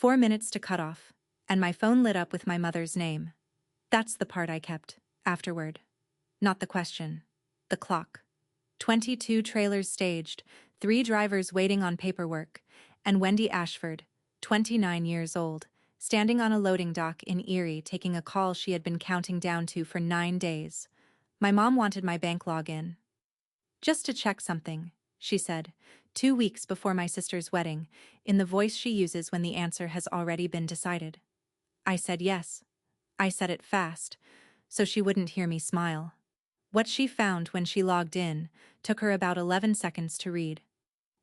4 minutes to cut off, and my phone lit up with my mother's name. That's the part I kept, afterward. Not the question. The clock. 22 trailers staged, 3 drivers waiting on paperwork, and Wendy Ashford, 29 years old, standing on a loading dock in Erie taking a call she had been counting down to for 9 days. My mom wanted my bank login. Just to check something, she said, 2 weeks before my sister's wedding, in the voice she uses when the answer has already been decided. I said yes. I said it fast, so she wouldn't hear me smile. What she found when she logged in took her about 11 seconds to read.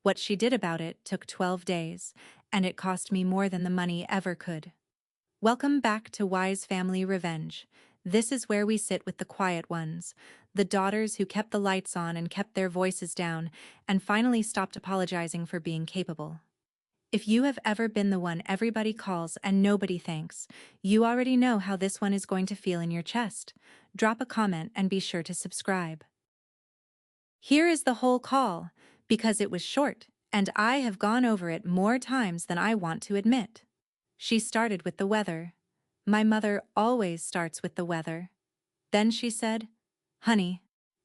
What she did about it took 12 days, and it cost me more than the money ever could. Welcome back to Wise Family Revenge. This is where we sit with the quiet ones, the daughters who kept the lights on and kept their voices down, and finally stopped apologizing for being capable. If you have ever been the one everybody calls and nobody thanks, you already know how this one is going to feel in your chest. Drop a comment and be sure to subscribe. Here is the whole call, because it was short, and I have gone over it more times than I want to admit. She started with the weather. My mother always starts with the weather. Then she said, "Honey,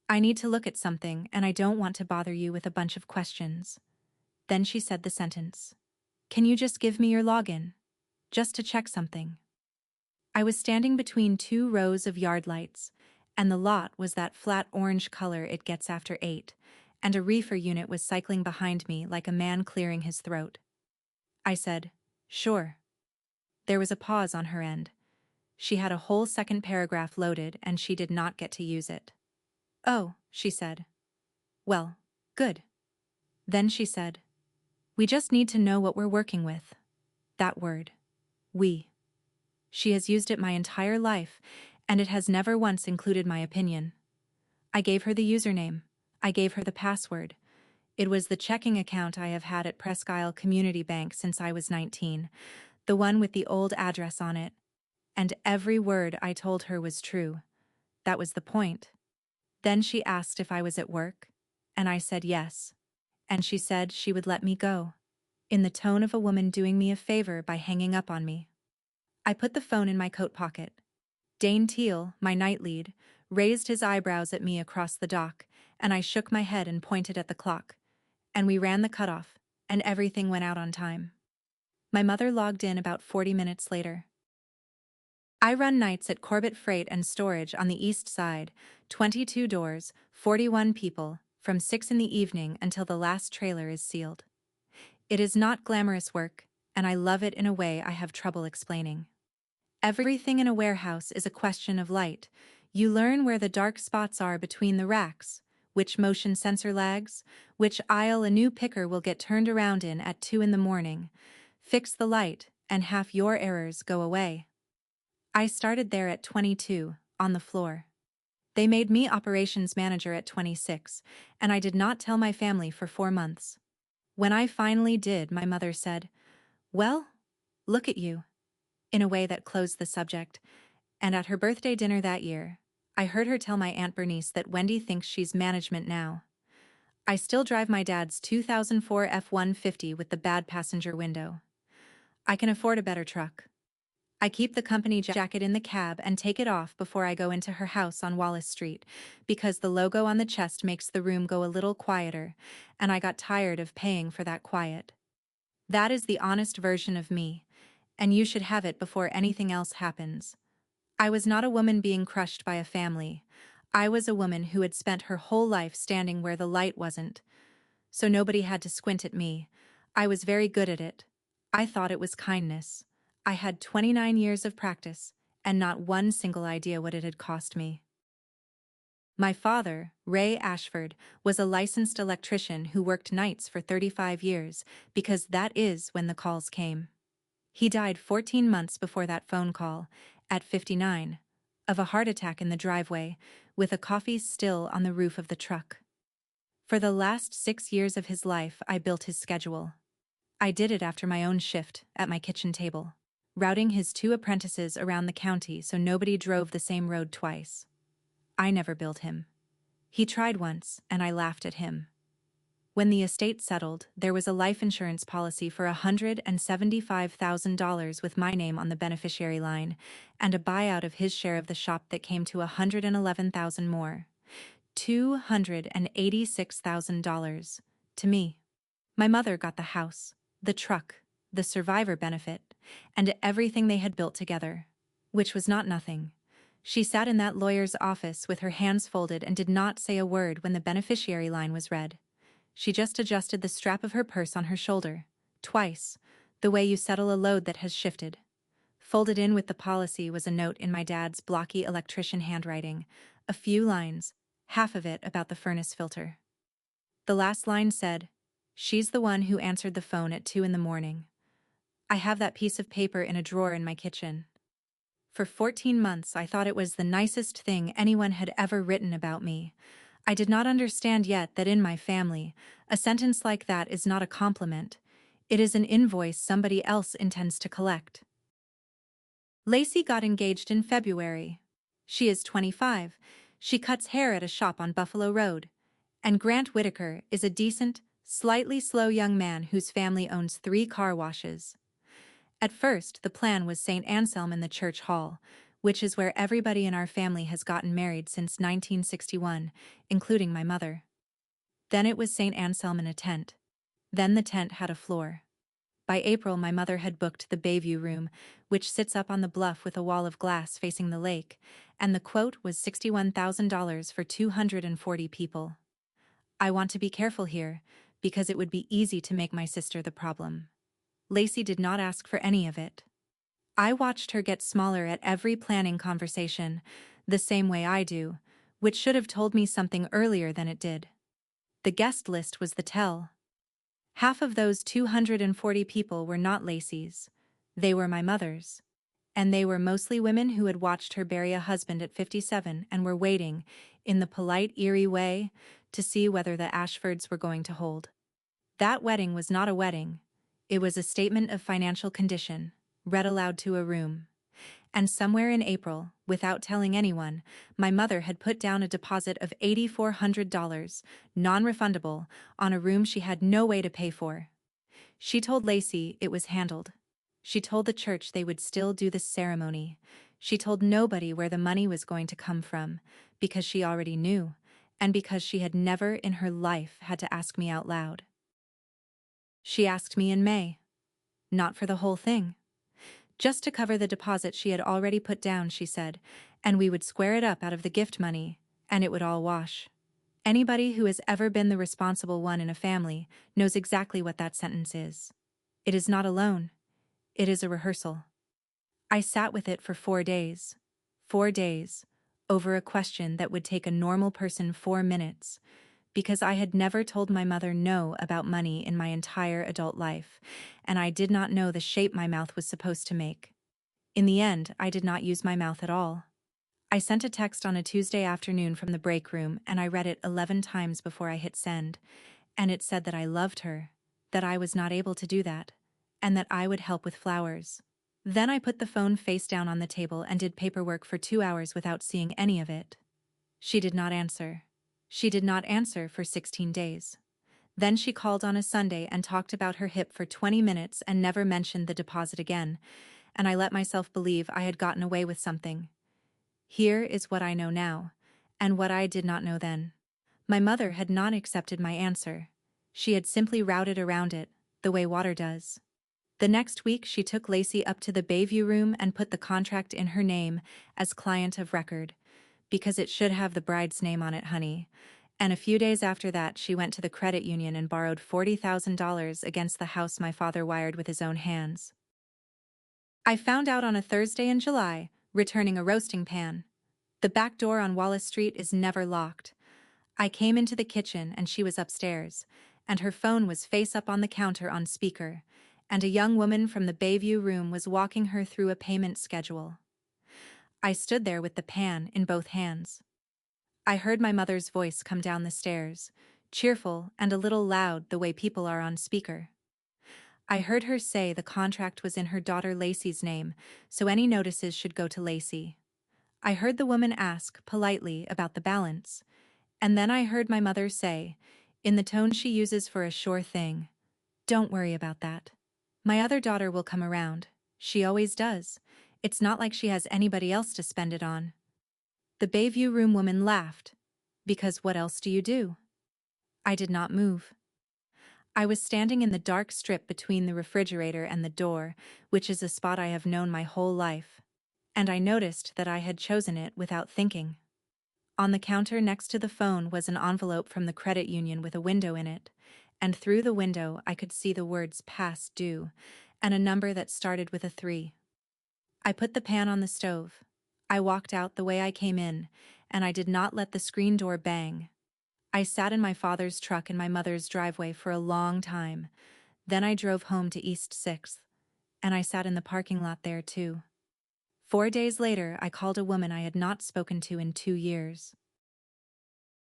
I need to look at something and I don't want to bother you with a bunch of questions." Then she said the sentence, "Can you just give me your login? Just to check something." I was standing between 2 rows of yard lights, and the lot was that flat orange color it gets after 8, and a reefer unit was cycling behind me like a man clearing his throat. I said, "Sure." There was a pause on her end. She had a whole second paragraph loaded and she did not get to use it. "Oh," she said. "Well, good." Then she said, "We just need to know what we're working with." That word. We. She has used it my entire life, and it has never once included my opinion. I gave her the username. I gave her the password. It was the checking account I have had at Presque Isle Community Bank since I was 19, the one with the old address on it. And every word I told her was true. That was the point. Then she asked if I was at work, and I said yes. And she said she would let me go, in the tone of a woman doing me a favor by hanging up on me. I put the phone in my coat pocket. Dane Teal, my night lead, raised his eyebrows at me across the dock, and I shook my head and pointed at the clock. And we ran the cutoff, and everything went out on time. My mother logged in about 40 minutes later. I run nights at Corbett Freight and Storage on the east side, 22 doors, 41 people, from 6 in the evening until the last trailer is sealed. It is not glamorous work, and I love it in a way I have trouble explaining. Everything in a warehouse is a question of light. You learn where the dark spots are between the racks, which motion sensor lags, which aisle a new picker will get turned around in at 2 in the morning. Fix the light, and half your errors go away. I started there at 22, on the floor. They made me operations manager at 26, and I did not tell my family for 4 months. When I finally did, my mother said, "Well, look at you," in a way that closed the subject, and at her birthday dinner that year, I heard her tell my Aunt Bernice that Wendy thinks she's management now. I still drive my dad's 2004 F-150 with the bad passenger window. I can afford a better truck. I keep the company jacket in the cab and take it off before I go into her house on Wallace Street, because the logo on the chest makes the room go a little quieter, and I got tired of paying for that quiet. That is the honest version of me, and you should have it before anything else happens. I was not a woman being crushed by a family. I was a woman who had spent her whole life standing where the light wasn't. So nobody had to squint at me. I was very good at it. I thought it was kindness. I had 29 years of practice, and not one single idea what it had cost me. My father, Ray Ashford, was a licensed electrician who worked nights for 35 years, because that is when the calls came. He died 14 months before that phone call, at 59, of a heart attack in the driveway, with a coffee still on the roof of the truck. For the last 6 years of his life, I built his schedule. I did it after my own shift, at my kitchen table, routing his 2 apprentices around the county so nobody drove the same road twice. I never billed him. He tried once, and I laughed at him. When the estate settled, there was a life insurance policy for $175,000 with my name on the beneficiary line, and a buyout of his share of the shop that came to $111,000 more. $286,000. To me. My mother got the house, the truck, the survivor benefit, and everything they had built together. Which was not nothing. She sat in that lawyer's office with her hands folded and did not say a word when the beneficiary line was read. She just adjusted the strap of her purse on her shoulder, twice, the way you settle a load that has shifted. Folded in with the policy was a note in my dad's blocky electrician handwriting, a few lines, half of it about the furnace filter. The last line said, "She's the one who answered the phone at 2 in the morning. I have that piece of paper in a drawer in my kitchen." For 14 months I thought it was the nicest thing anyone had ever written about me. I did not understand yet that in my family, a sentence like that is not a compliment. It is an invoice somebody else intends to collect. Lacey got engaged in February. She is 25. She cuts hair at a shop on Buffalo Road. And Grant Whitaker is a decent, slightly slow young man whose family owns 3 car washes. At first, the plan was St. Anselm in the church hall, which is where everybody in our family has gotten married since 1961, including my mother. Then it was St. Anselm in a tent. Then the tent had a floor. By April, my mother had booked the Bayview room, which sits up on the bluff with a wall of glass facing the lake, and the quote was $61,000 for 240 people. I want to be careful here, because it would be easy to make my sister the problem. Lacey did not ask for any of it. I watched her get smaller at every planning conversation, the same way I do, which should have told me something earlier than it did. The guest list was the tell. Half of those 240 people were not Lacey's. They were my mother's. And they were mostly women who had watched her bury a husband at 57 and were waiting, in the polite Erie way, to see whether the Ashfords were going to hold. That wedding was not a wedding. It was a statement of financial condition, read aloud to a room. And somewhere in April, without telling anyone, my mother had put down a deposit of $8,400, non-refundable, on a room she had no way to pay for. She told Lacey it was handled. She told the church they would still do the ceremony. She told nobody where the money was going to come from, because she already knew, and because she had never in her life had to ask me out loud. She asked me in May. Not for the whole thing. Just to cover the deposit she had already put down, she said, and we would square it up out of the gift money, and it would all wash. Anybody who has ever been the responsible one in a family knows exactly what that sentence is. It is not a loan. It is a rehearsal. I sat with it for 4 days. 4 days, over a question that would take a normal person 4 minutes, because I had never told my mother no about money in my entire adult life, and I did not know the shape my mouth was supposed to make. In the end, I did not use my mouth at all. I sent a text on a Tuesday afternoon from the break room, and I read it 11 times before I hit send, and it said that I loved her, that I was not able to do that, and that I would help with flowers. Then I put the phone face down on the table and did paperwork for 2 hours without seeing any of it. She did not answer. She did not answer for 16 days. Then she called on a Sunday and talked about her hip for 20 minutes and never mentioned the deposit again, and I let myself believe I had gotten away with something. Here is what I know now, and what I did not know then. My mother had not accepted my answer. She had simply routed around it, the way water does. The next week she took Lacey up to the Bayview room and put the contract in her name as client of record, because it should have the bride's name on it, honey. And a few days after that she went to the credit union and borrowed $40,000 against the house my father wired with his own hands. I found out on a Thursday in July, returning a roasting pan. The back door on Wallace Street is never locked. I came into the kitchen and she was upstairs, and her phone was face up on the counter on speaker, and a young woman from the Bayview room was walking her through a payment schedule. I stood there with the pan in both hands. I heard my mother's voice come down the stairs, cheerful and a little loud the way people are on speaker. I heard her say the contract was in her daughter Lacey's name, so any notices should go to Lacey. I heard the woman ask, politely, about the balance, and then I heard my mother say, in the tone she uses for a sure thing. Don't worry about that. My other daughter will come around. She always does. It's not like she has anybody else to spend it on. The Bayview room woman laughed. Because what else do you do? I did not move. I was standing in the dark strip between the refrigerator and the door, which is a spot I have known my whole life. And I noticed that I had chosen it without thinking. On the counter next to the phone was an envelope from the credit union with a window in it, and through the window I could see the words "past due" and a number that started with a 3. I put the pan on the stove. I walked out the way I came in, and I did not let the screen door bang. I sat in my father's truck in my mother's driveway for a long time. Then I drove home to East 6th, and I sat in the parking lot there too. 4 days later, I called a woman I had not spoken to in 2 years.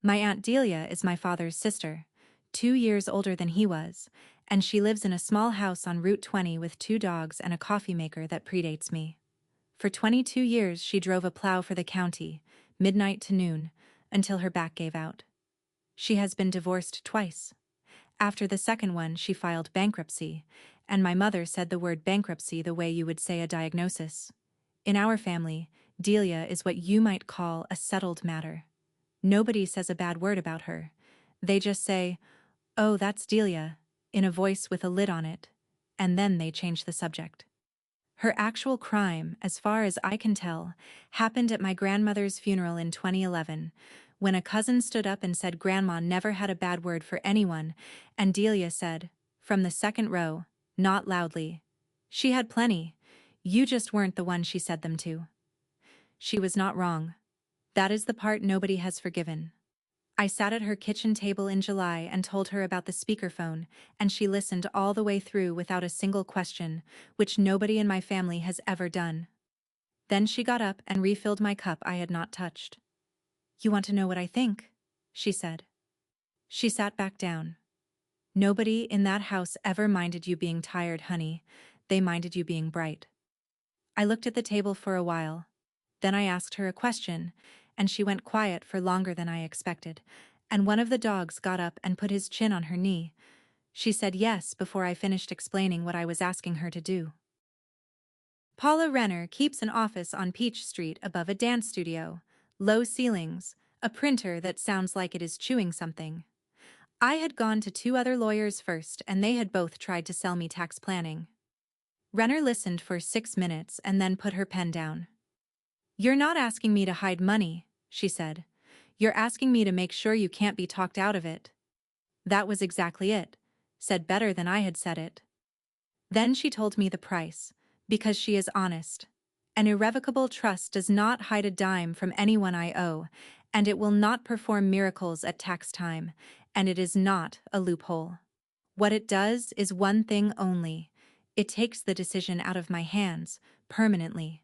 My Aunt Delia is my father's sister, 2 years older than he was, and she lives in a small house on Route 20 with 2 dogs and a coffee maker that predates me. For 22 years she drove a plow for the county, midnight to noon, until her back gave out. She has been divorced twice. After the second one she filed bankruptcy, and my mother said the word bankruptcy the way you would say a diagnosis. In our family, Delia is what you might call a settled matter. Nobody says a bad word about her. They just say, "Oh, that's Delia," in a voice with a lid on it, and then they change the subject. Her actual crime, as far as I can tell, happened at my grandmother's funeral in 2011, when a cousin stood up and said Grandma never had a bad word for anyone, and Delia said, from the second row, not loudly, "She had plenty. You just weren't the one she said them to." She was not wrong. That is the part nobody has forgiven. I sat at her kitchen table in July and told her about the speakerphone, and she listened all the way through without a single question, which nobody in my family has ever done. Then she got up and refilled my cup I had not touched. "You want to know what I think?" she said. She sat back down. "Nobody in that house ever minded you being tired, honey. They minded you being bright." I looked at the table for a while. Then I asked her a question, and she went quiet for longer than I expected, and one of the dogs got up and put his chin on her knee. She said yes before I finished explaining what I was asking her to do. Paula Renner keeps an office on Peach Street above a dance studio, low ceilings, a printer that sounds like it is chewing something. I had gone to 2 other lawyers first, and they had both tried to sell me tax planning. Renner listened for 6 minutes and then put her pen down. "You're not asking me to hide money," she said. "You're asking me to make sure you can't be talked out of it." That was exactly it, said better than I had said it. Then she told me the price, because she is honest. An irrevocable trust does not hide a dime from anyone I owe, and it will not perform miracles at tax time, and it is not a loophole. What it does is one thing only. It takes the decision out of my hands, permanently.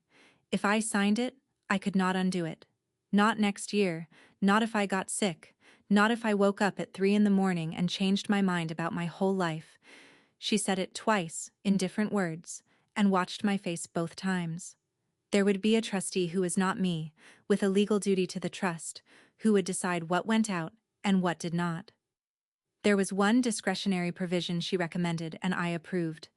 If I signed it, I could not undo it. Not next year, not if I got sick, not if I woke up at 3 in the morning and changed my mind about my whole life. She said it twice, in different words, and watched my face both times. There would be a trustee who was not me, with a legal duty to the trust, who would decide what went out and what did not. There was one discretionary provision she recommended and I approved.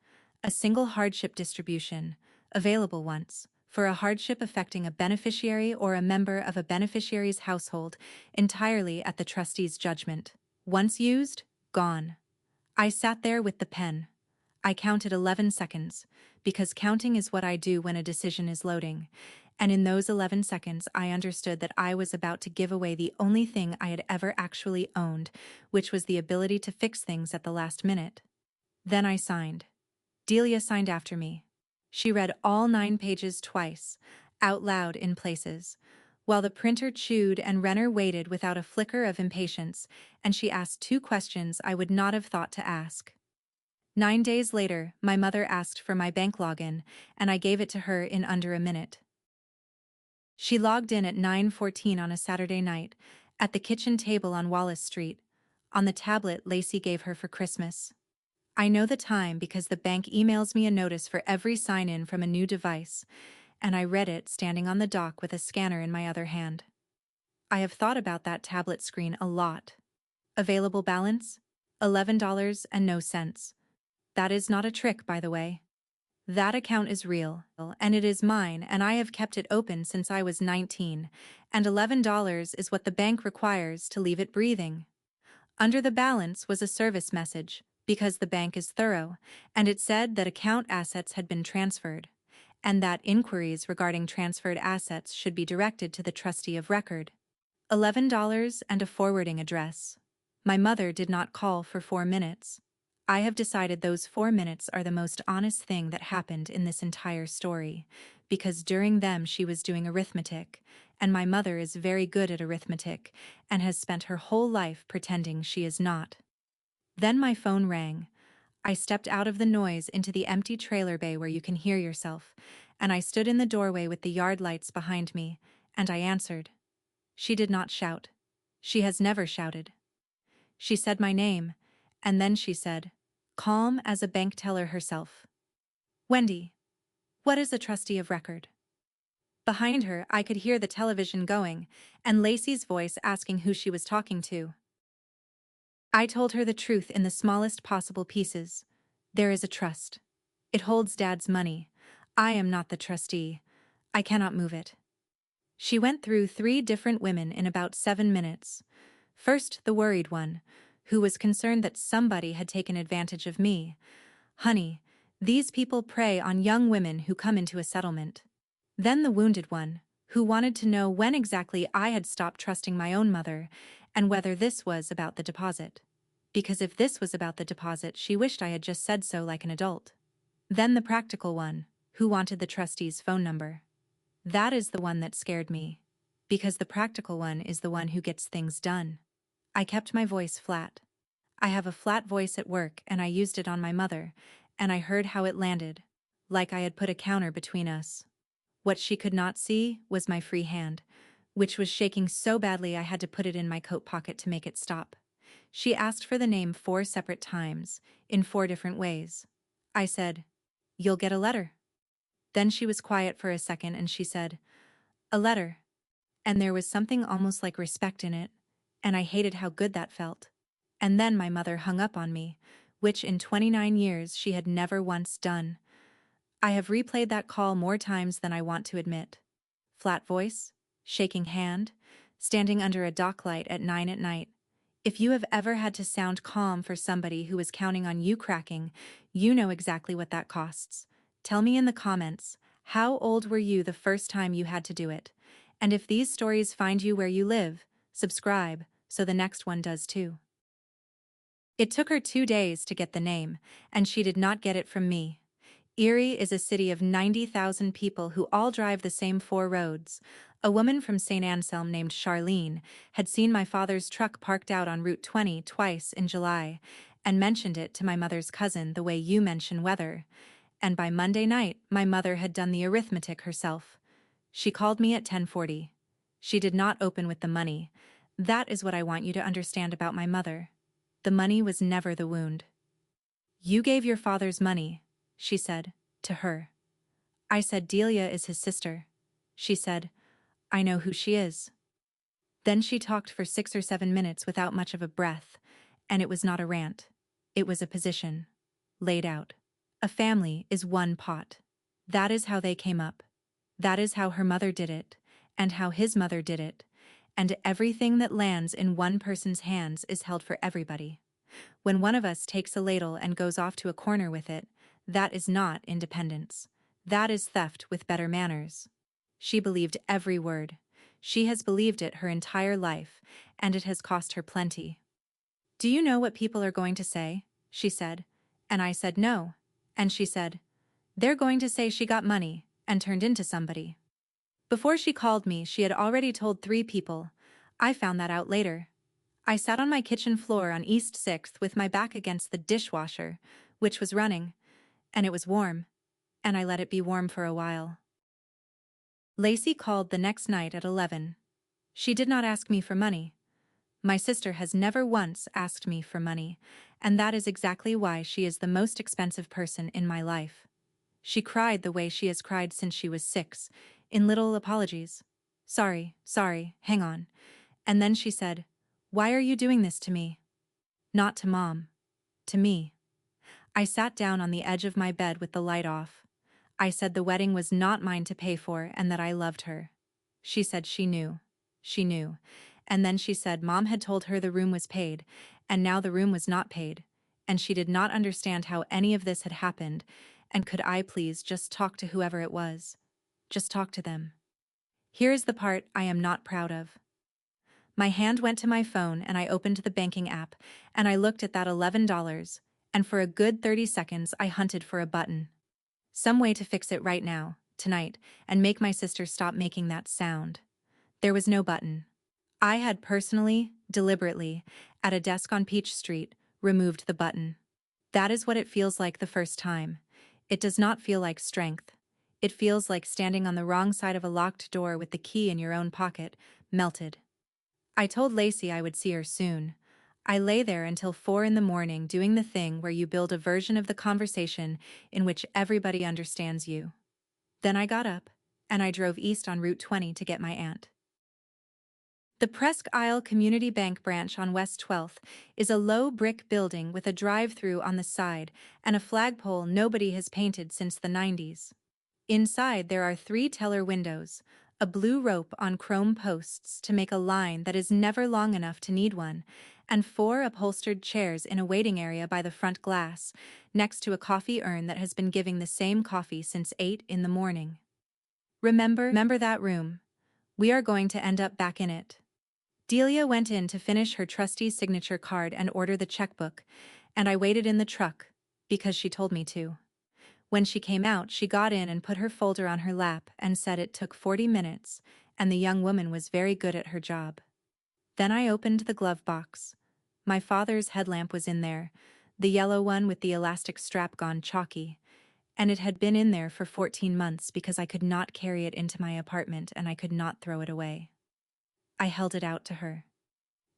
A single hardship distribution, available once, for a hardship affecting a beneficiary or a member of a beneficiary's household, entirely at the trustee's judgment. Once used, gone. I sat there with the pen. I counted 11 seconds, because counting is what I do when a decision is loading, and in those 11 seconds I understood that I was about to give away the only thing I had ever actually owned, which was the ability to fix things at the last minute. Then I signed. Delia signed after me. She read all 9 pages twice, out loud in places, while the printer chewed and Renner waited without a flicker of impatience, and she asked 2 questions I would not have thought to ask. 9 days later, my mother asked for my bank login, and I gave it to her in under a minute. She logged in at 9:14 on a Saturday night, at the kitchen table on Wallace Street, on the tablet Lacey gave her for Christmas. I know the time because the bank emails me a notice for every sign-in from a new device, and I read it standing on the dock with a scanner in my other hand. I have thought about that tablet screen a lot. Available balance? $11 and no cents. That is not a trick, by the way. That account is real, and it is mine, and I have kept it open since I was 19, and $11 is what the bank requires to leave it breathing. Under the balance was a service message, because the bank is thorough, and it said that account assets had been transferred, and that inquiries regarding transferred assets should be directed to the trustee of record. $11 and a forwarding address. My mother did not call for 4 minutes. I have decided those 4 minutes are the most honest thing that happened in this entire story, because during them she was doing arithmetic, and my mother is very good at arithmetic and has spent her whole life pretending she is not. Then my phone rang. I stepped out of the noise into the empty trailer bay where you can hear yourself, and I stood in the doorway with the yard lights behind me, and I answered. She did not shout. She has never shouted. She said my name, and then she said, calm as a bank teller herself, Wendy, what is a trustee of record? Behind her, I could hear the television going, and Lacey's voice asking who she was talking to. I told her the truth in the smallest possible pieces. There is a trust. It holds Dad's money. I am not the trustee. I cannot move it. She went through 3 different women in about 7 minutes. First, the worried one, who was concerned that somebody had taken advantage of me. Honey, these people prey on young women who come into a settlement. Then the wounded one, who wanted to know when exactly I had stopped trusting my own mother, and whether this was about the deposit. Because if this was about the deposit, she wished I had just said so like an adult. Then the practical one, who wanted the trustee's phone number. That is the one that scared me. Because the practical one is the one who gets things done. I kept my voice flat. I have a flat voice at work, and I used it on my mother, and I heard how it landed, like I had put a counter between us. What she could not see was my free hand, which was shaking so badly I had to put it in my coat pocket to make it stop. She asked for the name 4 separate times, in 4 different ways. I said, "You'll get a letter." Then she was quiet for a second and she said, "A letter." And there was something almost like respect in it, and I hated how good that felt. And then my mother hung up on me, which in 29 years she had never once done. I have replayed that call more times than I want to admit. Flat voice, shaking hand, standing under a dock light at 9 at night. If you have ever had to sound calm for somebody who is counting on you cracking, you know exactly what that costs. Tell me in the comments, how old were you the first time you had to do it? And if these stories find you where you live, subscribe, so the next one does too. It took her 2 days to get the name, and she did not get it from me. Erie is a city of 90,000 people who all drive the same 4 roads. A woman from St. Anselm named Charlene had seen my father's truck parked out on Route 20 twice in July, and mentioned it to my mother's cousin the way you mention weather. And by Monday night, my mother had done the arithmetic herself. She called me at 10:40. She did not open with the money. That is what I want you to understand about my mother. The money was never the wound. You gave your father's money, she said, to her. I said Delia is his sister. She said, I know who she is. Then she talked for 6 or 7 minutes without much of a breath, and it was not a rant. It was a position. Laid out. A family is one pot. That is how they came up. That is how her mother did it, and how his mother did it, and everything that lands in one person's hands is held for everybody. When one of us takes a ladle and goes off to a corner with it, that is not independence. That is theft with better manners. She believed every word. She has believed it her entire life, and it has cost her plenty. Do you know what people are going to say? She said. And I said no. And she said, they're going to say she got money and turned into somebody. Before she called me, she had already told 3 people. I found that out later. I sat on my kitchen floor on East 6th with my back against the dishwasher, which was running, and it was warm, and I let it be warm for a while. Lacey called the next night at 11. She did not ask me for money. My sister has never once asked me for money, and that is exactly why she is the most expensive person in my life. She cried the way she has cried since she was 6, in little apologies. Sorry, hang on. And then she said, why are you doing this to me? Not to Mom. To me. I sat down on the edge of my bed with the light off. I said the wedding was not mine to pay for and that I loved her. She said she knew. She knew. And then she said Mom had told her the room was paid, and now the room was not paid, and she did not understand how any of this had happened, and could I please just talk to whoever it was? Just talk to them. Here is the part I am not proud of. My hand went to my phone and I opened the banking app, and I looked at that $11, and for a good 30 seconds I hunted for a button. Some way to fix it right now, tonight, and make my sister stop making that sound. There was no button. I had personally, deliberately, at a desk on Peach Street, removed the button. That is what it feels like the first time. It does not feel like strength. It feels like standing on the wrong side of a locked door with the key in your own pocket, melted. I told Lacey I would see her soon. I lay there until 4 in the morning doing the thing where you build a version of the conversation in which everybody understands you. Then I got up, and I drove east on Route 20 to get my aunt. The Presque Isle Community Bank branch on West 12th is a low brick building with a drive-through on the side and a flagpole nobody has painted since the 90s. Inside there are 3 teller windows, a blue rope on chrome posts to make a line that is never long enough to need one, and 4 upholstered chairs in a waiting area by the front glass, next to a coffee urn that has been giving the same coffee since 8 in the morning. Remember that room. We are going to end up back in it. Delia went in to finish her trustee's signature card and order the checkbook, and I waited in the truck, because she told me to. When she came out, she got in and put her folder on her lap and said it took 40 minutes, and the young woman was very good at her job. Then I opened the glove box. My father's headlamp was in there, the yellow one with the elastic strap gone chalky, and it had been in there for 14 months because I could not carry it into my apartment and I could not throw it away. I held it out to her.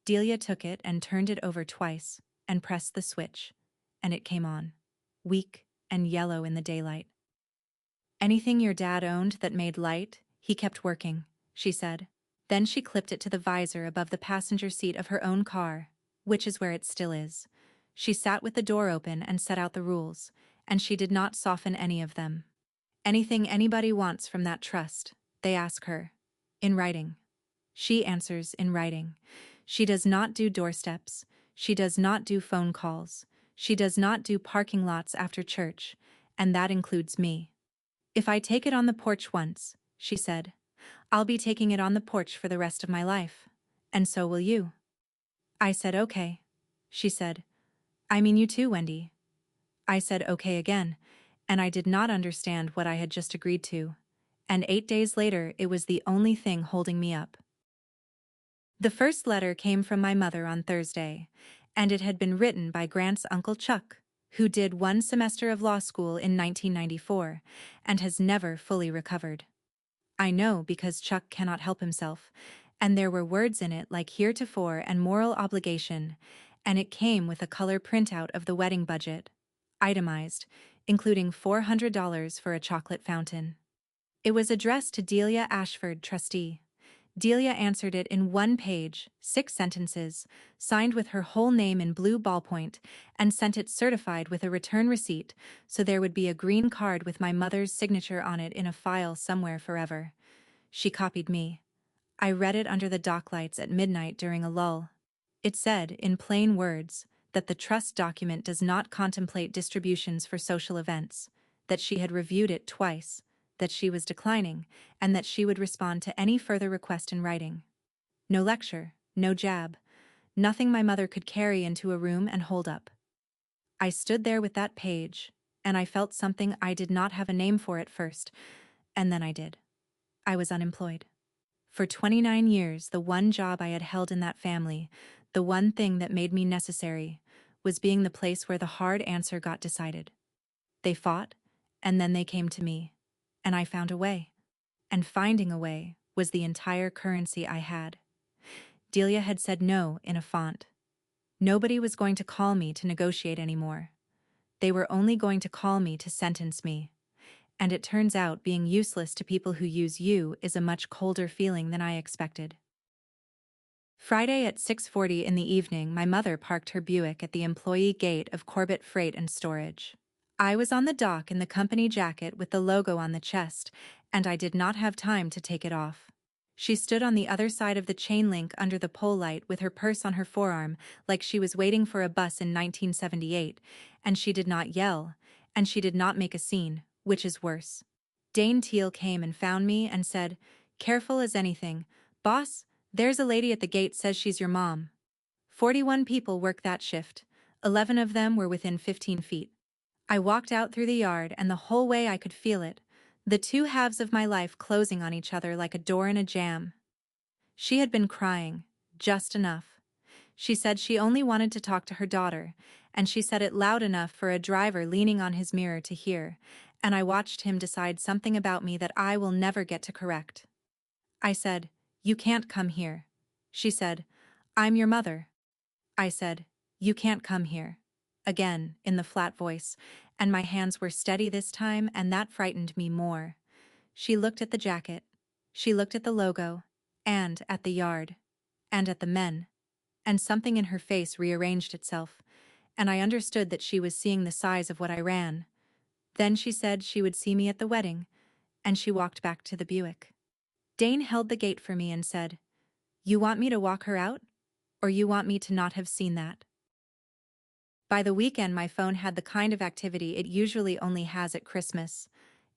Delia took it and turned it over twice, and pressed the switch, and it came on, weak and yellow in the daylight. "Anything your dad owned that made light, he kept working," she said. Then she clipped it to the visor above the passenger seat of her own car, which is where it still is. She sat with the door open and set out the rules, and she did not soften any of them. Anything anybody wants from that trust, they ask her. In writing. She answers in writing. She does not do doorsteps. She does not do phone calls. She does not do parking lots after church, and that includes me. "If I take it on the porch once," she said, "I'll be taking it on the porch for the rest of my life. And so will you." I said okay. She said, "I mean you too, Wendy." I said okay again, and I did not understand what I had just agreed to. And 8 days later it was the only thing holding me up. The first letter came from my mother on Thursday, and it had been written by Grant's Uncle Chuck, who did 1 semester of law school in 1994, and has never fully recovered. I know because Chuck cannot help himself, and there were words in it like heretofore and moral obligation, and it came with a color printout of the wedding budget, itemized, including $400 for a chocolate fountain. It was addressed to Delia Ashford, trustee. Delia answered it in 1 page, 6 sentences, signed with her whole name in blue ballpoint, and sent it certified with a return receipt, so there would be a green card with my mother's signature on it in a file somewhere forever. She copied me. I read it under the dock lights at midnight during a lull. It said, in plain words, that the trust document does not contemplate distributions for social events, that she had reviewed it twice, that she was declining, and that she would respond to any further request in writing. No lecture, no jab, nothing my mother could carry into a room and hold up. I stood there with that page, and I felt something I did not have a name for at first, and then I did. I was unemployed. For 29 years, the one job I had held in that family, the one thing that made me necessary, was being the place where the hard answer got decided. They fought, and then they came to me. And I found a way. And finding a way was the entire currency I had. Delia had said no in a font. Nobody was going to call me to negotiate anymore. They were only going to call me to sentence me. And it turns out being useless to people who use you is a much colder feeling than I expected. Friday at 6:40 in the evening, my mother parked her Buick at the employee gate of Corbett Freight and Storage. I was on the dock in the company jacket with the logo on the chest, and I did not have time to take it off. She stood on the other side of the chain link under the pole light with her purse on her forearm, like she was waiting for a bus in 1978, and she did not yell, and she did not make a scene, which is worse. Dane Teal came and found me and said, "Careful as anything, boss, there's a lady at the gate says she's your mom." 41 people work that shift. 11 of them were within 15 feet. I walked out through the yard and the whole way I could feel it, the two halves of my life closing on each other like a door in a jam. She had been crying, just enough. She said she only wanted to talk to her daughter, and she said it loud enough for a driver leaning on his mirror to hear, and I watched him decide something about me that I will never get to correct. I said, "You can't come here." She said, "I'm your mother." I said, "You can't come here." Again, in the flat voice, and my hands were steady this time, and that frightened me more. She looked at the jacket. She looked at the logo, and at the yard, and at the men, and something in her face rearranged itself, and I understood that she was seeing the size of what I ran. Then she said she would see me at the wedding, and she walked back to the Buick. Dane held the gate for me and said, "You want me to walk her out? Or you want me to not have seen that?" By the weekend, my phone had the kind of activity it usually only has at Christmas.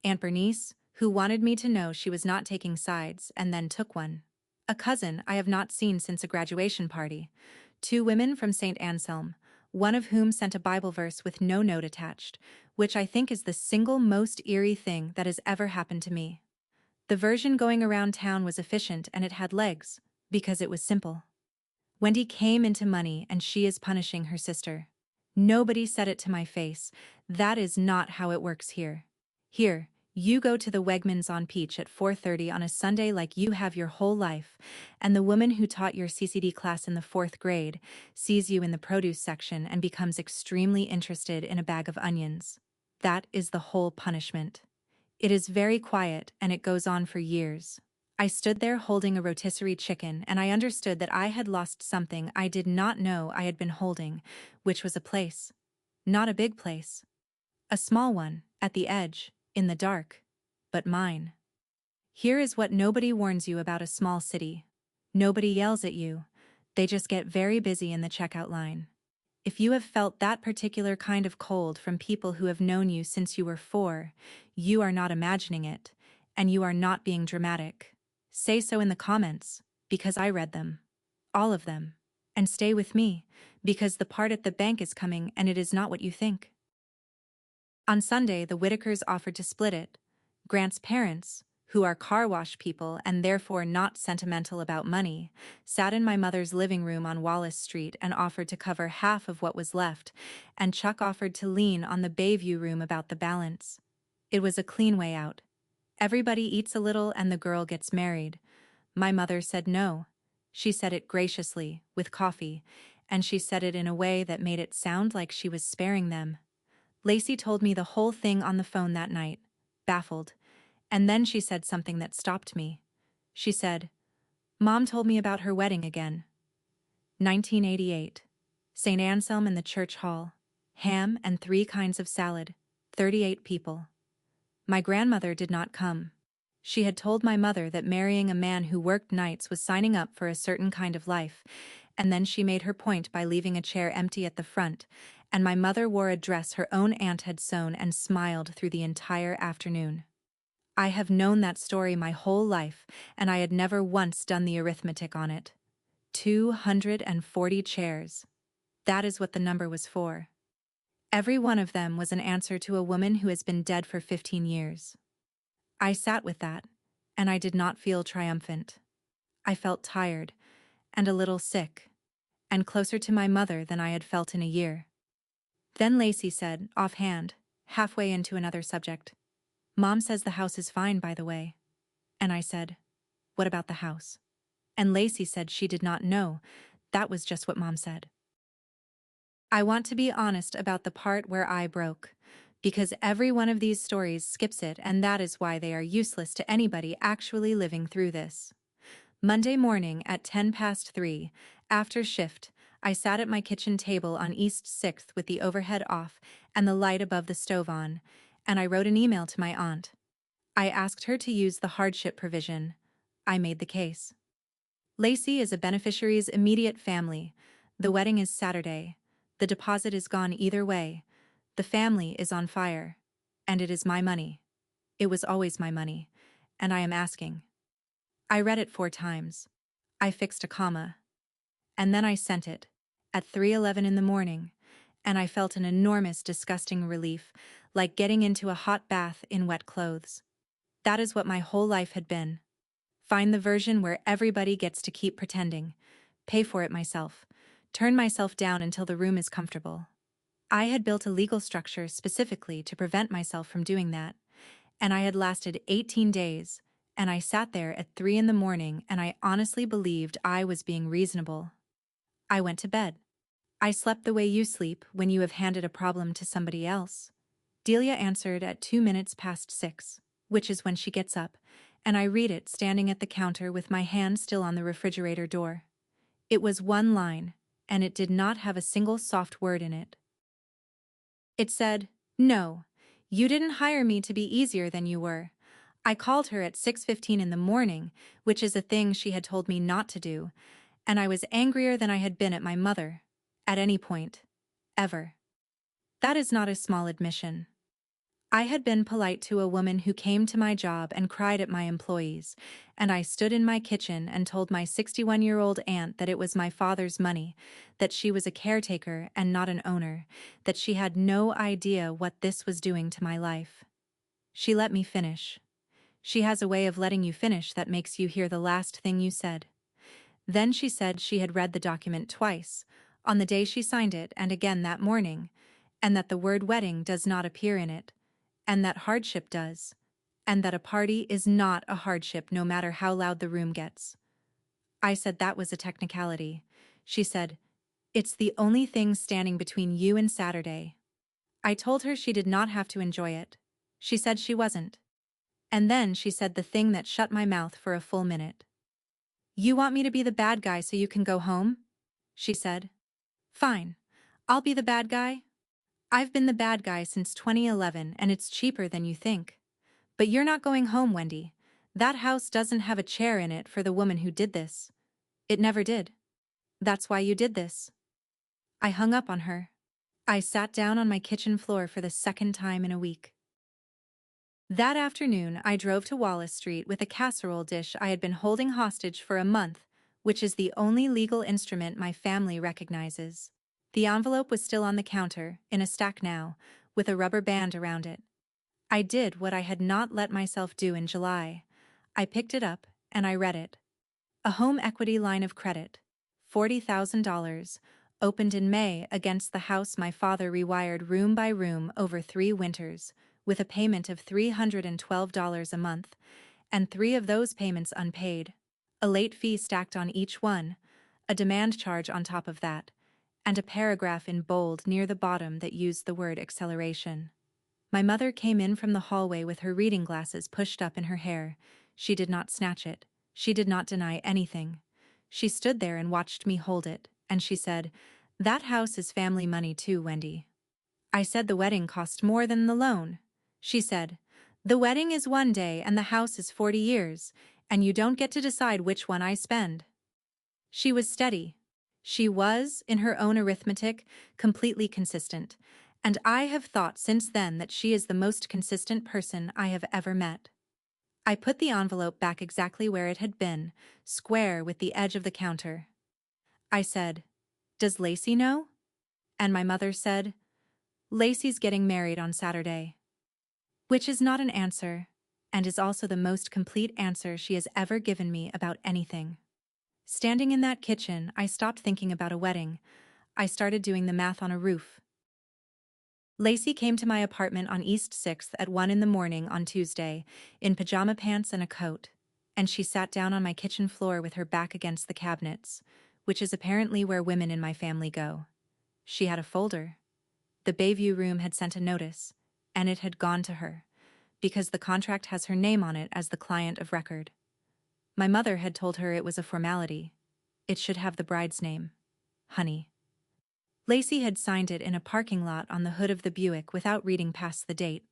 Aunt Bernice, who wanted me to know she was not taking sides, and then took one. A cousin I have not seen since a graduation party. 2 women from St. Anselm, one of whom sent a Bible verse with no note attached, which I think is the single most eerie thing that has ever happened to me. The version going around town was efficient and it had legs, because it was simple. Wendy came into money and she is punishing her sister. Nobody said it to my face. That is not how it works here. Here, you go to the Wegmans on Peach at 4:30 on a Sunday like you have your whole life, and the woman who taught your CCD class in the 4th grade sees you in the produce section and becomes extremely interested in a bag of onions. That is the whole punishment. It is very quiet and it goes on for years. I stood there holding a rotisserie chicken and I understood that I had lost something I did not know I had been holding, which was a place. Not a big place. A small one, at the edge, in the dark. But mine. Here is what nobody warns you about a small city. Nobody yells at you. They just get very busy in the checkout line. If you have felt that particular kind of cold from people who have known you since you were 4, you are not imagining it, and you are not being dramatic. Say so in the comments, because I read them. All of them. And stay with me, because the part at the bank is coming and it is not what you think. On Sunday, the Whitakers offered to split it. Grant's parents, who are car wash people and therefore not sentimental about money, sat in my mother's living room on Wallace Street and offered to cover half of what was left, and Chuck offered to lean on the Bayview room about the balance. It was a clean way out. Everybody eats a little and the girl gets married. My mother said no. She said it graciously, with coffee, and she said it in a way that made it sound like she was sparing them. Lacey told me the whole thing on the phone that night, baffled, and then she said something that stopped me. She said, "Mom told me about her wedding again." 1988. St. Anselm in the church hall. Ham and 3 kinds of salad. 38 people. My grandmother did not come. She had told my mother that marrying a man who worked nights was signing up for a certain kind of life, and then she made her point by leaving a chair empty at the front, and my mother wore a dress her own aunt had sewn and smiled through the entire afternoon. I have known that story my whole life, and I had never once done the arithmetic on it. 240 chairs. That is what the number was for. Every one of them was an answer to a woman who has been dead for 15 years. I sat with that, and I did not feel triumphant. I felt tired, and a little sick, and closer to my mother than I had felt in a year. Then Lacey said, offhand, halfway into another subject, "Mom says the house is fine, by the way." And I said, "What about the house?" And Lacey said she did not know. That was just what Mom said. I want to be honest about the part where I broke, because every one of these stories skips it, and that is why they are useless to anybody actually living through this. Monday morning at 3:10, after shift, I sat at my kitchen table on East 6th with the overhead off and the light above the stove on, and I wrote an email to my aunt. I asked her to use the hardship provision. I made the case. Lacey is a beneficiary's immediate family. The wedding is Saturday. The deposit is gone either way. The family is on fire. And it is my money. It was always my money. And I am asking. I read it 4 times. I fixed a comma. And then I sent it. At 3:11 in the morning. And I felt an enormous, disgusting relief, like getting into a hot bath in wet clothes. That is what my whole life had been. Find the version where everybody gets to keep pretending. Pay for it myself. Turn myself down until the room is comfortable. I had built a legal structure specifically to prevent myself from doing that. And I had lasted 18 days, and I sat there at 3 in the morning and I honestly believed I was being reasonable. I went to bed. I slept the way you sleep when you have handed a problem to somebody else. Delia answered at 6:02, which is when she gets up, and I read it standing at the counter with my hand still on the refrigerator door. It was one line, and it did not have a single soft word in it. It said, "No, you didn't hire me to be easier than you were." I called her at 6:15 in the morning, which is a thing she had told me not to do, and I was angrier than I had been at my mother, at any point, ever. That is not a small admission. I had been polite to a woman who came to my job and cried at my employees, and I stood in my kitchen and told my 61-year-old aunt that it was my father's money, that she was a caretaker and not an owner, that she had no idea what this was doing to my life. She let me finish. She has a way of letting you finish that makes you hear the last thing you said. Then she said she had read the document twice, on the day she signed it and again that morning, and that the word wedding does not appear in it, and that hardship does, and that a party is not a hardship no matter how loud the room gets. I said that was a technicality. She said, "It's the only thing standing between you and Saturday." I told her she did not have to enjoy it. She said she wasn't. And then she said the thing that shut my mouth for a full minute. "You want me to be the bad guy so you can go home?" she said. "Fine. I'll be the bad guy. I've been the bad guy since 2011 and it's cheaper than you think. But you're not going home, Wendy. That house doesn't have a chair in it for the woman who did this. It never did. That's why you did this." I hung up on her. I sat down on my kitchen floor for the second time in a week. That afternoon, I drove to Wallace Street with a casserole dish I had been holding hostage for a month, which is the only legal instrument my family recognizes. The envelope was still on the counter, in a stack now, with a rubber band around it. I did what I had not let myself do in July. I picked it up, and I read it. A home equity line of credit, $40,000, opened in May against the house my father rewired room by room over 3 winters, with a payment of $312 a month, and 3 of those payments unpaid, a late fee stacked on each one, a demand charge on top of that, and a paragraph in bold near the bottom that used the word acceleration. My mother came in from the hallway with her reading glasses pushed up in her hair. She did not snatch it. She did not deny anything. She stood there and watched me hold it, and she said, "That house is family money too, Wendy." I said the wedding cost more than the loan. She said, "The wedding is 1 day and the house is 40 years, and you don't get to decide which one I spend." She was steady. She was, in her own arithmetic, completely consistent, and I have thought since then that she is the most consistent person I have ever met. I put the envelope back exactly where it had been, square with the edge of the counter. I said, "Does Lacey know?" And my mother said, "Lacey's getting married on Saturday." Which is not an answer, and is also the most complete answer she has ever given me about anything. Standing in that kitchen, I stopped thinking about a wedding. I started doing the math on a roof. Lacey came to my apartment on East 6th at 1 in the morning on Tuesday, in pajama pants and a coat, and she sat down on my kitchen floor with her back against the cabinets, which is apparently where women in my family go. She had a folder. The Bayview room had sent a notice, and it had gone to her, because the contract has her name on it as the client of record. My mother had told her it was a formality. It should have the bride's name. Honey. Lacey had signed it in a parking lot on the hood of the Buick without reading past the date.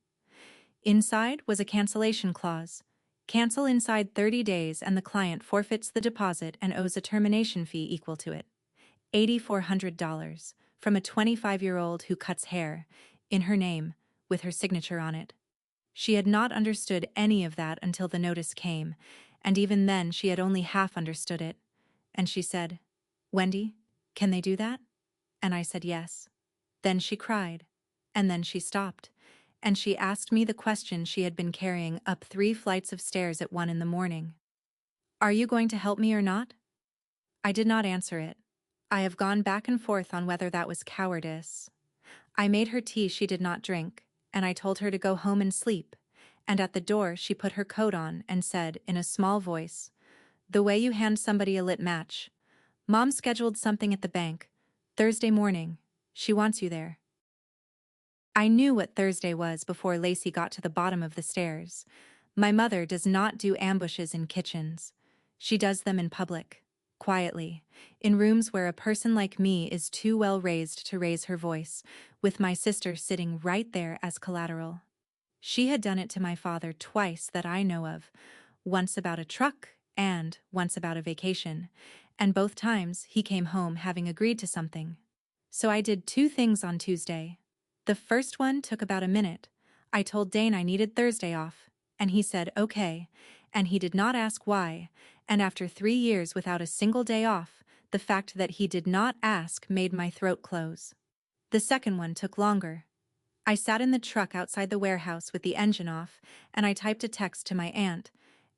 Inside was a cancellation clause. Cancel inside 30 days and the client forfeits the deposit and owes a termination fee equal to it. $8,400, from a 25-year-old who cuts hair, in her name, with her signature on it. She had not understood any of that until the notice came, and even then she had only half understood it. And she said, "Wendy, can they do that?" And I said yes. Then she cried. And then she stopped. And she asked me the question she had been carrying up 3 flights of stairs at 1 in the morning. "Are you going to help me or not?" I did not answer it. I have gone back and forth on whether that was cowardice. I made her tea she did not drink, and I told her to go home and sleep, and at the door she put her coat on and said in a small voice, "The way you hand somebody a lit match. Mom scheduled something at the bank. Thursday morning. She wants you there." I knew what Thursday was before Lacey got to the bottom of the stairs. My mother does not do ambushes in kitchens. She does them in public, quietly, in rooms where a person like me is too well raised to raise her voice, with my sister sitting right there as collateral. She had done it to my father twice that I know of, once about a truck and once about a vacation, and both times he came home having agreed to something. So I did 2 things on Tuesday. The first one took about a minute. I told Dane I needed Thursday off, and he said okay, and he did not ask why, and after 3 years without a single day off, the fact that he did not ask made my throat close. The second one took longer. I sat in the truck outside the warehouse with the engine off, and I typed a text to my aunt,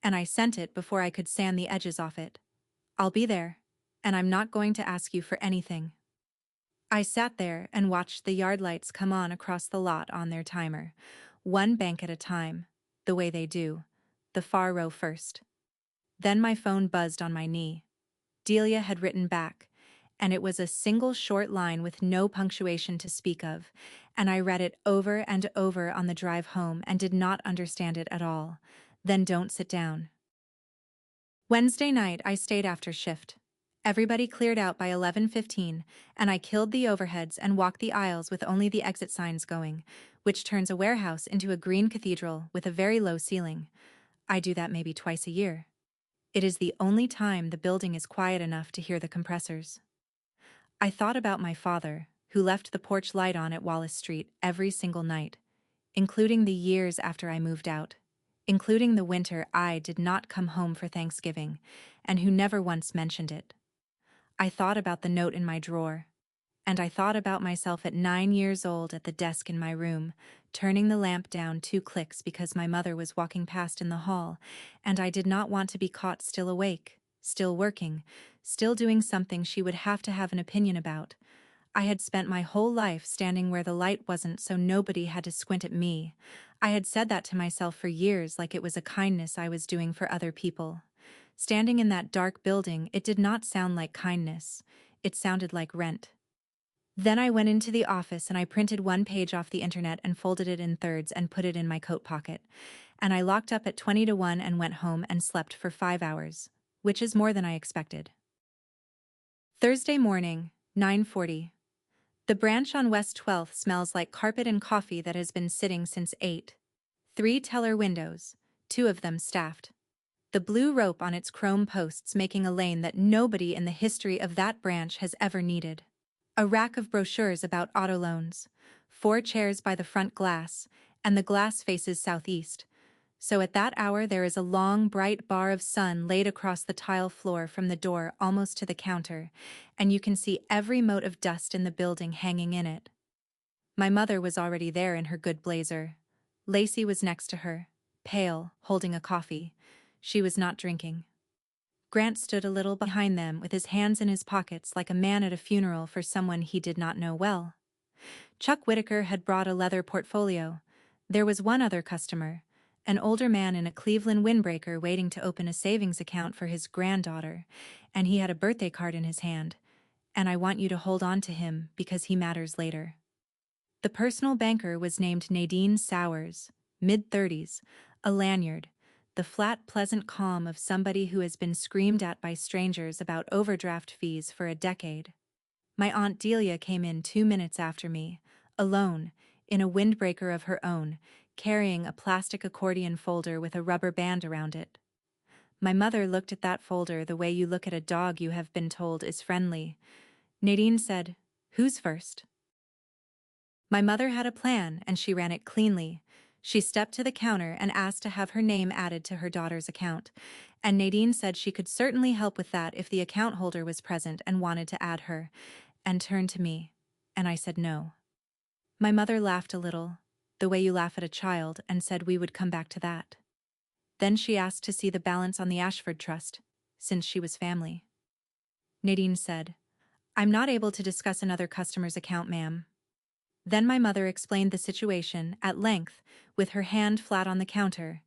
and I sent it before I could sand the edges off it. "I'll be there, and I'm not going to ask you for anything." I sat there and watched the yard lights come on across the lot on their timer, one bank at a time, the way they do, the far row first. Then my phone buzzed on my knee. Delia had written back, and it was a single short line with no punctuation to speak of, and I read it over and over on the drive home and did not understand it at all. "Then don't sit down." Wednesday night I stayed after shift. Everybody cleared out by 11:15, and I killed the overheads and walked the aisles with only the exit signs going, which turns a warehouse into a green cathedral with a very low ceiling. I do that maybe twice a year. It is the only time the building is quiet enough to hear the compressors. I thought about my father, who left the porch light on at Wallace Street every single night, including the years after I moved out, including the winter I did not come home for Thanksgiving, and who never once mentioned it. I thought about the note in my drawer, and I thought about myself at 9 years old at the desk in my room, turning the lamp down 2 clicks because my mother was walking past in the hall, and I did not want to be caught still awake, still working, still doing something she would have to have an opinion about. I had spent my whole life standing where the light wasn't so nobody had to squint at me. I had said that to myself for years like it was a kindness I was doing for other people. Standing in that dark building, it did not sound like kindness. It sounded like rent. Then I went into the office and I printed 1 page off the internet and folded it in thirds and put it in my coat pocket. And I locked up at 20 to 1 and went home and slept for 5 hours, which is more than I expected. Thursday morning, 9:40. The branch on West 12th smells like carpet and coffee that has been sitting since 8. 3 teller windows, 2 of them staffed. The blue rope on its chrome posts making a lane that nobody in the history of that branch has ever needed. A rack of brochures about auto loans, 4 chairs by the front glass, and the glass faces southeast. So at that hour there is a long, bright bar of sun laid across the tile floor from the door almost to the counter, and you can see every mote of dust in the building hanging in it. My mother was already there in her good blazer. Lacey was next to her, pale, holding a coffee. She was not drinking. Grant stood a little behind them with his hands in his pockets like a man at a funeral for someone he did not know well. Chuck Whitaker had brought a leather portfolio. There was one other customer, an older man in a Cleveland windbreaker waiting to open a savings account for his granddaughter, and he had a birthday card in his hand. "And I want you to hold on to him because he matters later." The personal banker was named Nadine Sowers, mid-30s, a lanyard, the flat, pleasant calm of somebody who has been screamed at by strangers about overdraft fees for a decade. My Aunt Delia came in 2 minutes after me, alone, in a windbreaker of her own, carrying a plastic accordion folder with a rubber band around it. My mother looked at that folder the way you look at a dog you have been told is friendly. Nadine said, "Who's first?" My mother had a plan and she ran it cleanly. She stepped to the counter and asked to have her name added to her daughter's account, and Nadine said she could certainly help with that if the account holder was present and wanted to add her, and turned to me, and I said no. My mother laughed a little, the way you laugh at a child, and said we would come back to that. Then she asked to see the balance on the Ashford Trust, since she was family. Nadine said, "I'm not able to discuss another customer's account, ma'am." Then my mother explained the situation at length, with her hand flat on the counter,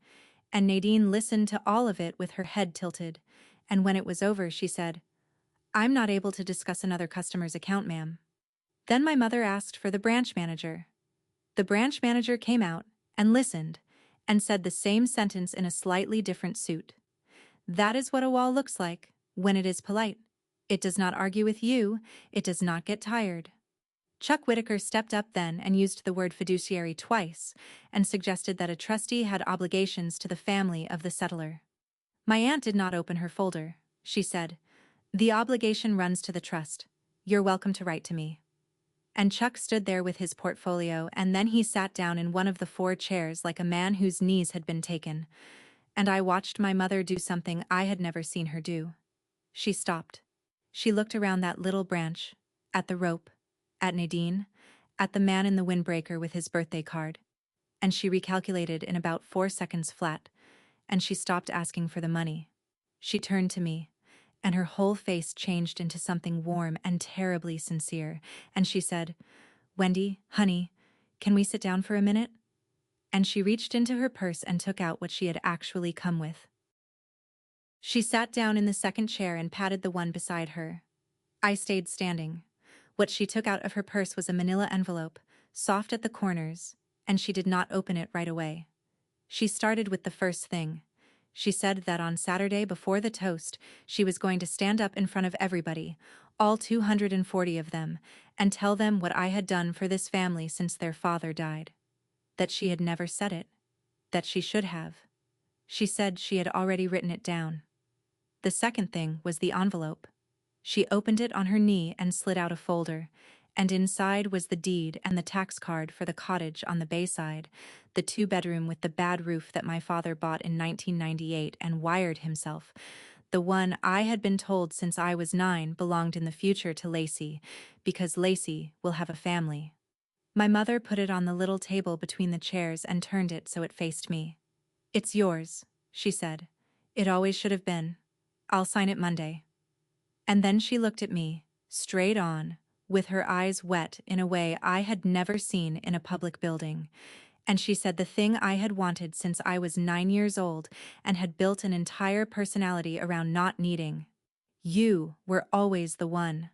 and Nadine listened to all of it with her head tilted, and when it was over she said, "I'm not able to discuss another customer's account, ma'am." Then my mother asked for the branch manager. The branch manager came out and listened and said the same sentence in a slightly different suit. That is what a wall looks like when it is polite. It does not argue with you, it does not get tired. Chuck Whitaker stepped up then and used the word fiduciary twice and suggested that a trustee had obligations to the family of the settler. My aunt did not open her folder. She said, "The obligation runs to the trust. You're welcome to write to me." And Chuck stood there with his portfolio, and then he sat down in one of the 4 chairs like a man whose knees had been taken. And I watched my mother do something I had never seen her do. She stopped. She looked around that little branch, at the rope, at Nadine, at the man in the windbreaker with his birthday card. And she recalculated in about 4 seconds flat, and she stopped asking for the money. She turned to me, and her whole face changed into something warm and terribly sincere, and she said, "Wendy, honey, can we sit down for a minute?" And she reached into her purse and took out what she had actually come with. She sat down in the second chair and patted the one beside her. I stayed standing. What she took out of her purse was a manila envelope, soft at the corners, and she did not open it right away. She started with the first thing. She said that on Saturday before the toast, she was going to stand up in front of everybody, all 240 of them, and tell them what I had done for this family since their father died. That she had never said it. That she should have. She said she had already written it down. The second thing was the envelope. She opened it on her knee and slid out a folder, and inside was the deed and the tax card for the cottage on the Bayside, the 2-bedroom with the bad roof that my father bought in 1998 and wired himself. The one I had been told since I was 9 belonged in the future to Lacey, because Lacey will have a family. My mother put it on the little table between the chairs and turned it so it faced me. "It's yours," she said. "It always should have been. I'll sign it Monday." And then she looked at me, straight on, with her eyes wet in a way I had never seen in a public building, and she said the thing I had wanted since I was 9 years old and had built an entire personality around not needing. "You were always the one."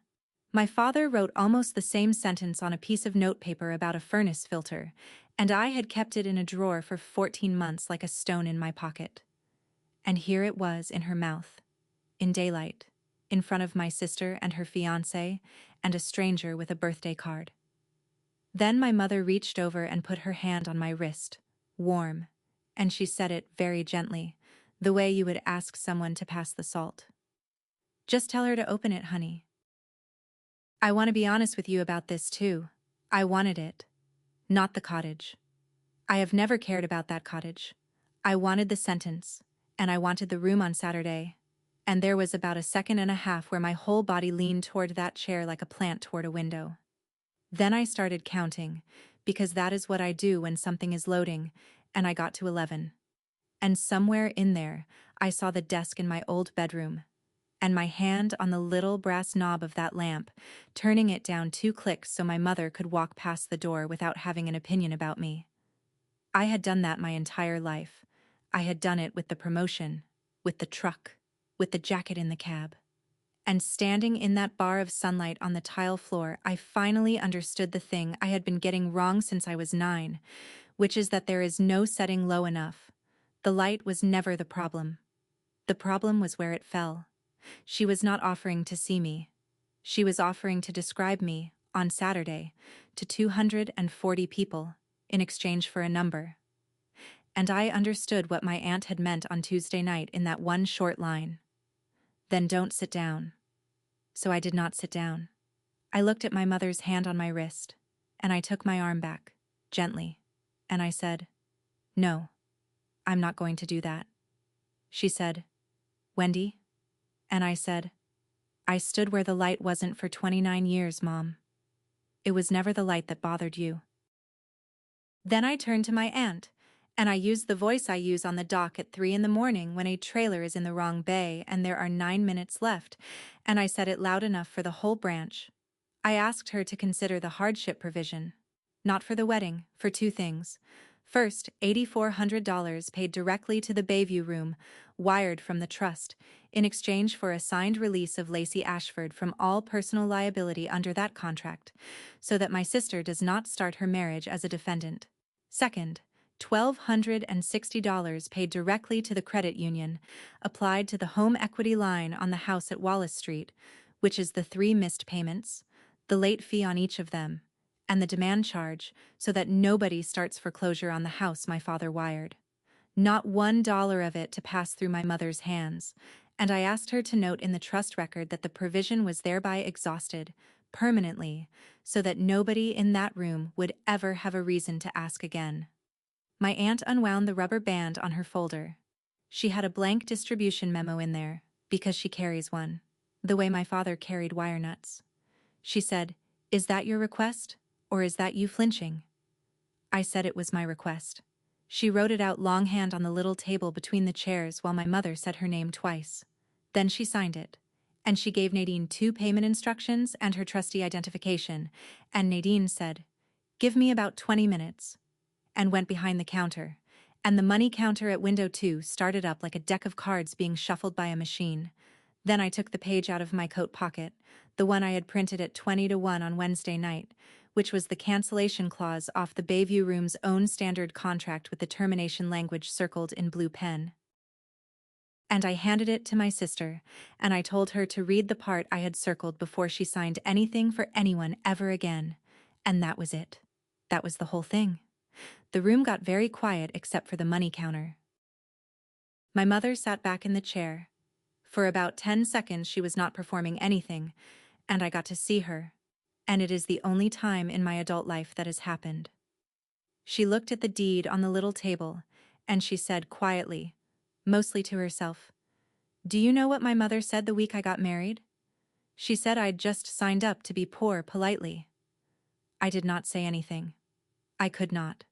My father wrote almost the same sentence on a piece of notepaper about a furnace filter, and I had kept it in a drawer for 14 months like a stone in my pocket. And here it was in her mouth, in daylight, in front of my sister and her fiancé, and a stranger with a birthday card. Then my mother reached over and put her hand on my wrist, warm, and she said it very gently, the way you would ask someone to pass the salt. "Just tell her to open it, honey. I want to be honest with you about this too. I wanted it. Not the cottage. I have never cared about that cottage. I wanted the sentence, and I wanted the room on Saturday. And there was about a second and a half where my whole body leaned toward that chair like a plant toward a window. Then I started counting, because that is what I do when something is loading, and I got to 11. And somewhere in there, I saw the desk in my old bedroom, and my hand on the little brass knob of that lamp, turning it down 2 clicks so my mother could walk past the door without having an opinion about me. I had done that my entire life. I had done it with the promotion, with the truck, with the jacket in the cab. And standing in that bar of sunlight on the tile floor, I finally understood the thing I had been getting wrong since I was 9, which is that there is no setting low enough. The light was never the problem. The problem was where it fell. She was not offering to see me. She was offering to describe me, on Saturday, to 240 people, in exchange for a number. And I understood what my aunt had meant on Tuesday night in that one short line. Then don't sit down. So I did not sit down. I looked at my mother's hand on my wrist, and I took my arm back, gently, and I said, "No, I'm not going to do that." She said, "Wendy?" And I said, "I stood where the light wasn't for 29 years, Mom. It was never the light that bothered you." Then I turned to my aunt, and I used the voice I use on the dock at 3 in the morning when a trailer is in the wrong bay and there are 9 minutes left, and I said it loud enough for the whole branch. I asked her to consider the hardship provision. Not for the wedding, for two things. First, $8,400 paid directly to the Bayview room, wired from the trust, in exchange for a signed release of Lacey Ashford from all personal liability under that contract, so that my sister does not start her marriage as a defendant. Second, $1,260 paid directly to the credit union, applied to the home equity line on the house at Wallace Street, which is the 3 missed payments, the late fee on each of them, and the demand charge, so that nobody starts foreclosure on the house my father wired. Not $1 of it to pass through my mother's hands, and I asked her to note in the trust record that the provision was thereby exhausted, permanently, so that nobody in that room would ever have a reason to ask again. My aunt unwound the rubber band on her folder. She had a blank distribution memo in there, because she carries one, the way my father carried wire nuts. She said, "Is that your request, or is that you flinching?" I said it was my request. She wrote it out longhand on the little table between the chairs while my mother said her name twice. Then she signed it, and she gave Nadine 2 payment instructions and her trustee identification, and Nadine said, "Give me about 20 minutes," and went behind the counter, and the money counter at window 2 started up like a deck of cards being shuffled by a machine. Then I took the page out of my coat pocket, the one I had printed at 20 to 1 on Wednesday night, which was the cancellation clause off the Bayview room's own standard contract with the termination language circled in blue pen. And I handed it to my sister, and I told her to read the part I had circled before she signed anything for anyone ever again. And that was it. That was the whole thing. The room got very quiet except for the money counter. My mother sat back in the chair. For about 10 seconds she was not performing anything, and I got to see her, and it is the only time in my adult life that has happened. She looked at the deed on the little table, and she said quietly, mostly to herself, "Do you know what my mother said the week I got married? She said I'd just signed up to be poor politely." I did not say anything. I could not.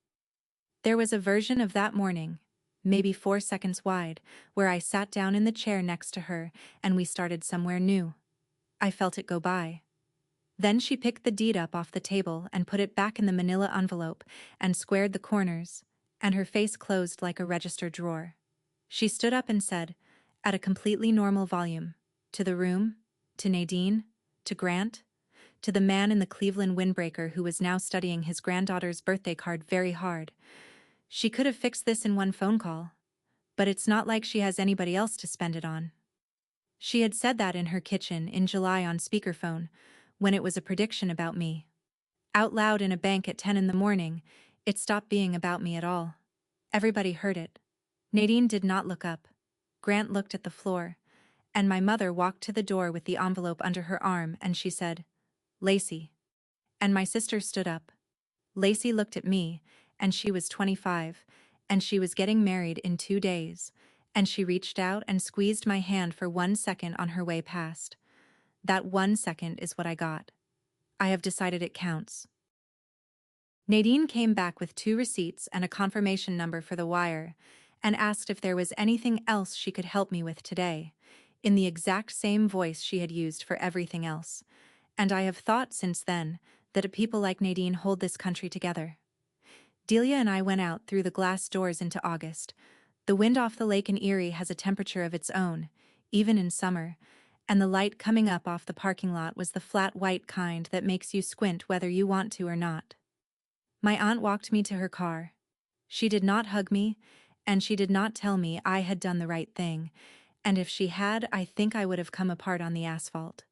There was a version of that morning, maybe 4 seconds wide, where I sat down in the chair next to her and we started somewhere new. I felt it go by. Then she picked the deed up off the table and put it back in the manila envelope and squared the corners, and her face closed like a register drawer. She stood up and said, at a completely normal volume, to the room, to Nadine, to Grant, to the man in the Cleveland windbreaker who was now studying his granddaughter's birthday card very hard, "She could have fixed this in one phone call, but it's not like she has anybody else to spend it on." She had said that in her kitchen in July on speakerphone, when it was a prediction about me. Out loud in a bank at 10 in the morning, it stopped being about me at all. Everybody heard it. Nadine did not look up. Grant looked at the floor, and my mother walked to the door with the envelope under her arm and she said, "Lacey." And my sister stood up. Lacey looked at me, and she was 25, and she was getting married in 2 days, and she reached out and squeezed my hand for 1 second on her way past. That 1 second is what I got. I have decided it counts. Nadine came back with 2 receipts and a confirmation number for the wire, and asked if there was anything else she could help me with today, in the exact same voice she had used for everything else. And I have thought since then that people like Nadine hold this country together. Delia and I went out through the glass doors into August. The wind off the lake in Erie has a temperature of its own, even in summer, and the light coming up off the parking lot was the flat white kind that makes you squint whether you want to or not. My aunt walked me to her car. She did not hug me, and she did not tell me I had done the right thing, and if she had, I think I would have come apart on the asphalt.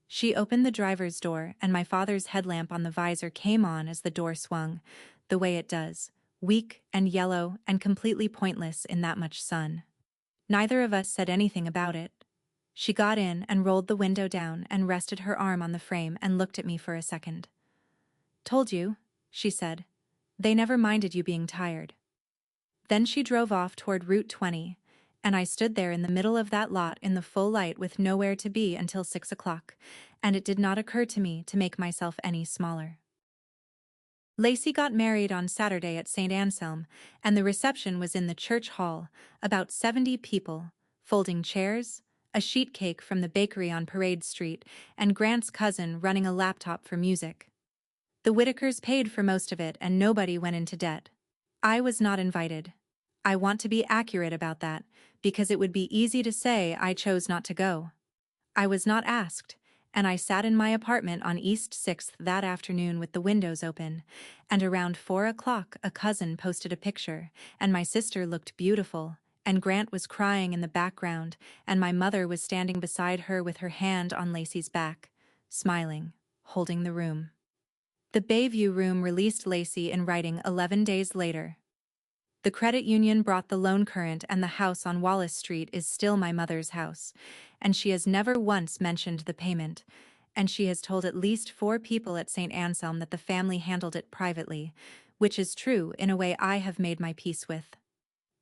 She opened the driver's door, and my father's headlamp on the visor came on as the door swung, the way it does, weak and yellow and completely pointless in that much sun. Neither of us said anything about it. She got in and rolled the window down and rested her arm on the frame and looked at me for a second. "Told you," she said. "They never minded you being tired." Then she drove off toward Route 20, and I stood there in the middle of that lot in the full light with nowhere to be until 6 o'clock, and it did not occur to me to make myself any smaller. Lacey got married on Saturday at St. Anselm, and the reception was in the church hall, about 70 people, folding chairs, a sheet cake from the bakery on Parade Street, and Grant's cousin running a laptop for music. The Whitakers paid for most of it and nobody went into debt. I was not invited. I want to be accurate about that, because it would be easy to say I chose not to go. I was not asked, and I sat in my apartment on East 6th that afternoon with the windows open, and around 4 o'clock a cousin posted a picture, and my sister looked beautiful, and Grant was crying in the background, and my mother was standing beside her with her hand on Lacey's back, smiling, holding the room. The Bayview room released Lacey in writing 11 days later. The credit union brought the loan current and the house on Wallace Street is still my mother's house, and she has never once mentioned the payment, and she has told at least 4 people at St. Anselm that the family handled it privately, which is true in a way I have made my peace with.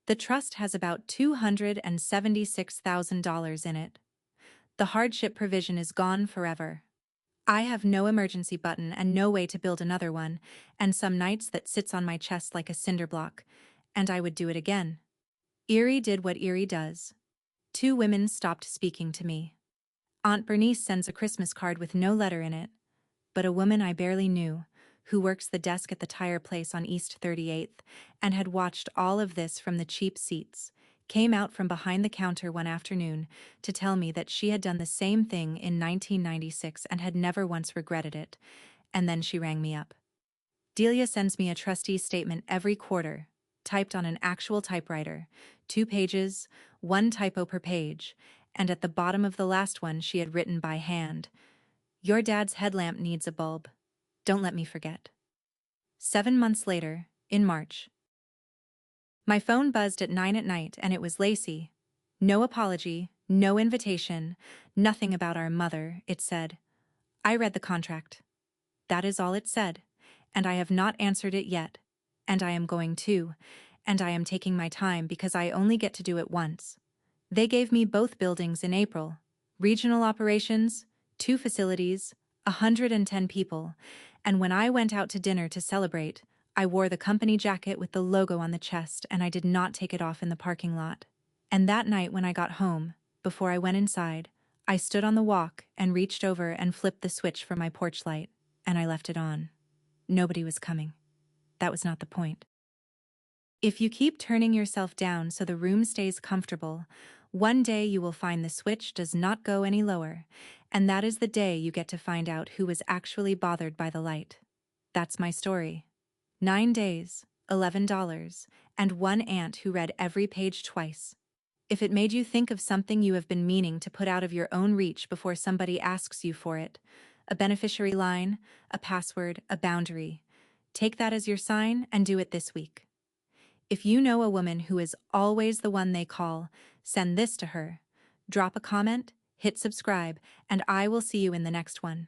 The trust has about $276,000 in it. The hardship provision is gone forever. I have no emergency button and no way to build another one, and some nights that sits on my chest like a cinder block, and I would do it again. Erie did what Erie does. 2 women stopped speaking to me. Aunt Bernice sends a Christmas card with no letter in it, but a woman I barely knew, who works the desk at the tire place on East 38th and had watched all of this from the cheap seats, came out from behind the counter one afternoon to tell me that she had done the same thing in 1996 and had never once regretted it, and then she rang me up. Delia sends me a trustee statement every quarter, typed on an actual typewriter, 2 pages, 1 typo per page, and at the bottom of the last one she had written by hand, "Your dad's headlamp needs a bulb. Don't let me forget." 7 months later, in March. My phone buzzed at 9 at night and it was Lacey. No apology, no invitation, nothing about our mother, it said. I read the contract. That is all it said, and I have not answered it yet, and I am going to, and I am taking my time because I only get to do it once. They gave me both buildings in April, regional operations, 2 facilities, 110 people, and when I went out to dinner to celebrate, I wore the company jacket with the logo on the chest and I did not take it off in the parking lot. And that night when I got home, before I went inside, I stood on the walk and reached over and flipped the switch for my porch light, and I left it on. Nobody was coming. That was not the point. If you keep turning yourself down so the room stays comfortable, one day you will find the switch does not go any lower, and that is the day you get to find out who was actually bothered by the light. That's my story. 9 days, $11, and 1 aunt who read every page twice. If it made you think of something you have been meaning to put out of your own reach before somebody asks you for it, a beneficiary line, a password, a boundary, take that as your sign and do it this week. If you know a woman who is always the one they call, send this to her. Drop a comment, hit subscribe, and I will see you in the next one.